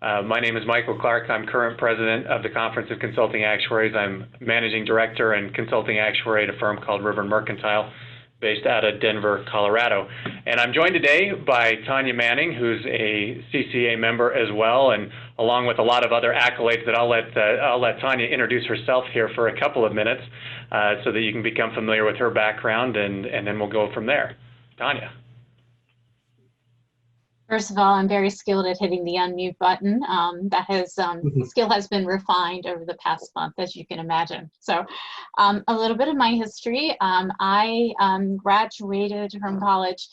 My name is Michael Clark. I'm current president of the Conference of Consulting Actuaries. I'm managing director and consulting actuary at a firm called River Mercantile, based out of Denver, Colorado. And I'm joined today by Tonya Manning, who's a CCA member as well, and along with a lot of other accolades that I'll let Tonya introduce herself here for a couple of minutes so that you can become familiar with her background, and then we'll go from there. Tonya. First of all, I'm very skilled at hitting the unmute button. Skill has been refined over the past month, as you can imagine. So a little bit of my history. I graduated from college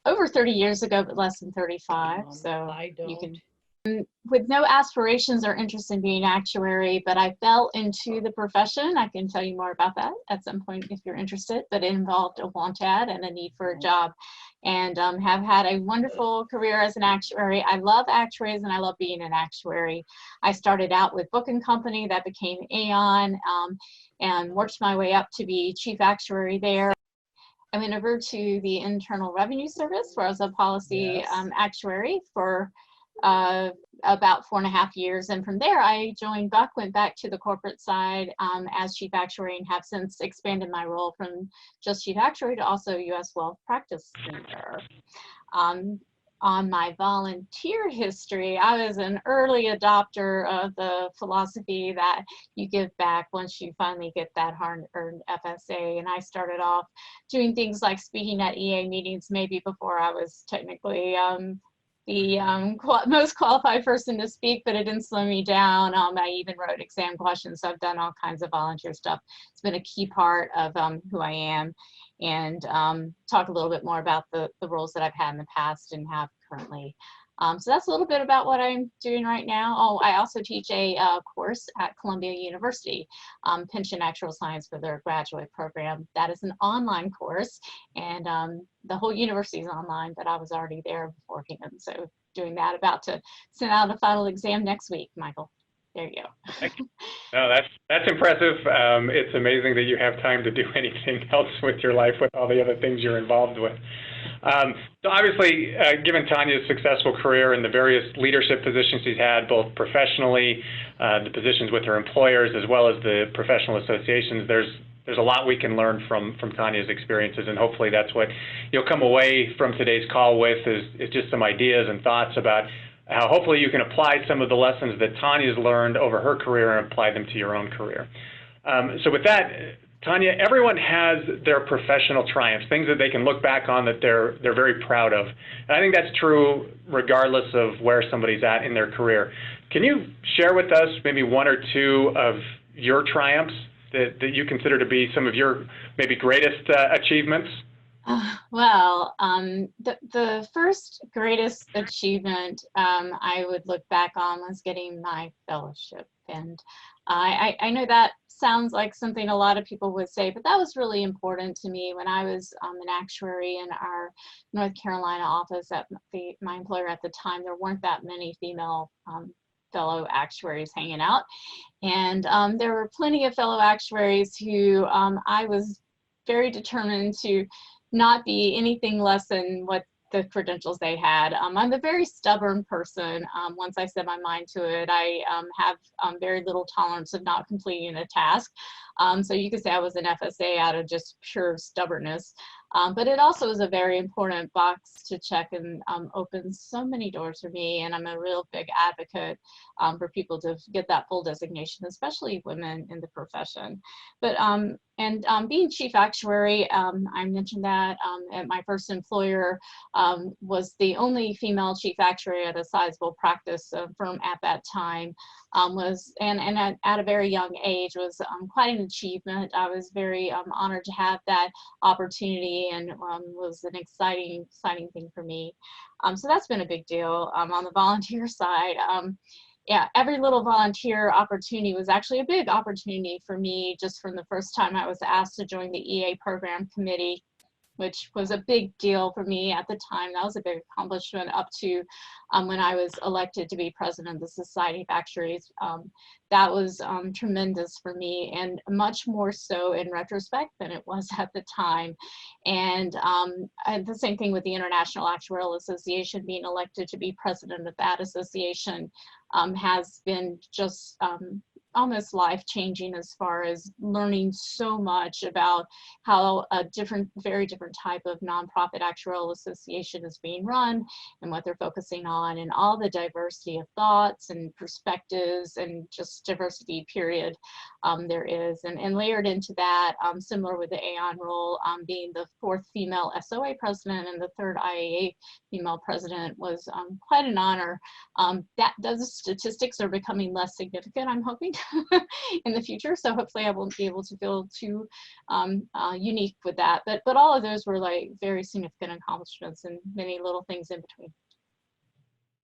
over 30 years ago, but less than 35. So you can, with no aspirations or interest in being an actuary, but I fell into the profession. I can tell you more about that at some point if you're interested, but it involved a want ad and a need for a job. And have had a wonderful career as an actuary. I love actuaries and I love being an actuary. I started out with Book and Company, that became Aon, and worked my way up to be chief actuary there. I went over to the Internal Revenue Service, where I was a policy actuary for about 4.5 years, and from there I joined Buck, went back to the corporate side as chief actuary, and have since expanded my role from just chief actuary to also U.S. Wealth Practice Center. On my volunteer history, I was an early adopter of the philosophy that you give back once you finally get that hard-earned FSA, and I started off doing things like speaking at EA meetings maybe before I was technically the most qualified person to speak, but it didn't slow me down. I even wrote exam questions, so I've done all kinds of volunteer stuff. It's been a key part of who I am, and talk a little bit more about the roles that I've had in the past and have currently. So that's a little bit about what I'm doing right now. Oh, I also teach a course at Columbia University, Pension Actuarial Science for their graduate program. That is an online course, and the whole university is online, but I was already there beforehand. So doing that, about to send out a final exam next week, Michael. There you go. No, that's impressive. It's amazing that you have time to do anything else with your life with all the other things you're involved with. So obviously, given Tonya's successful career and the various leadership positions she's had, both professionally, the positions with her employers, as well as the professional associations, there's a lot we can learn from Tonya's experiences, and hopefully that's what you'll come away from today's call with is just some ideas and thoughts about how hopefully you can apply some of the lessons that Tonya's learned over her career and apply them to your own career. So with that, Tonya, everyone has their professional triumphs, things that they can look back on that they're very proud of. And I think that's true regardless of where somebody's at in their career. Can you share with us maybe one or two of your triumphs that you consider to be some of your maybe greatest achievements? The first greatest achievement I would look back on was getting my fellowship. And I know that sounds like something a lot of people would say, but that was really important to me when I was an actuary in our North Carolina office at my employer at the time. There weren't that many female fellow actuaries hanging out. And there were plenty of fellow actuaries who I was very determined to not be anything less than what the credentials they had. I'm a very stubborn person. Once I set my mind to it, I have very little tolerance of not completing a task. So you could say I was an FSA out of just pure stubbornness. But it also is a very important box to check and opens so many doors for me. And I'm a real big advocate for people to get that full designation, especially women in the profession. But being chief actuary, I mentioned that at my first employer, was the only female chief actuary at a sizable practice firm at that time. At a very young age was quite an achievement. I was very honored to have that opportunity, and was an exciting thing for me. So that's been a big deal. On the volunteer side, yeah, every little volunteer opportunity was actually a big opportunity for me, just from the first time I was asked to join the EA program committee. which was a big deal for me at the time. That was a big accomplishment up to when I was elected to be president of the Society of Actuaries. That was tremendous for me, and much more so in retrospect than it was at the time. And the same thing with the International Actuarial Association. Being elected to be president of that association has been just almost life-changing, as far as learning so much about how a very different type of nonprofit actuarial association is being run and what they're focusing on, and all the diversity of thoughts and perspectives and just diversity period there is. And layered into that, similar with the Aon role, being the 4th female SOA president and the 3rd IAA female president was quite an honor. Those statistics are becoming less significant, I'm hoping, in the future. So hopefully I won't be able to feel too unique with that. But all of those were like very significant accomplishments, and many little things in between.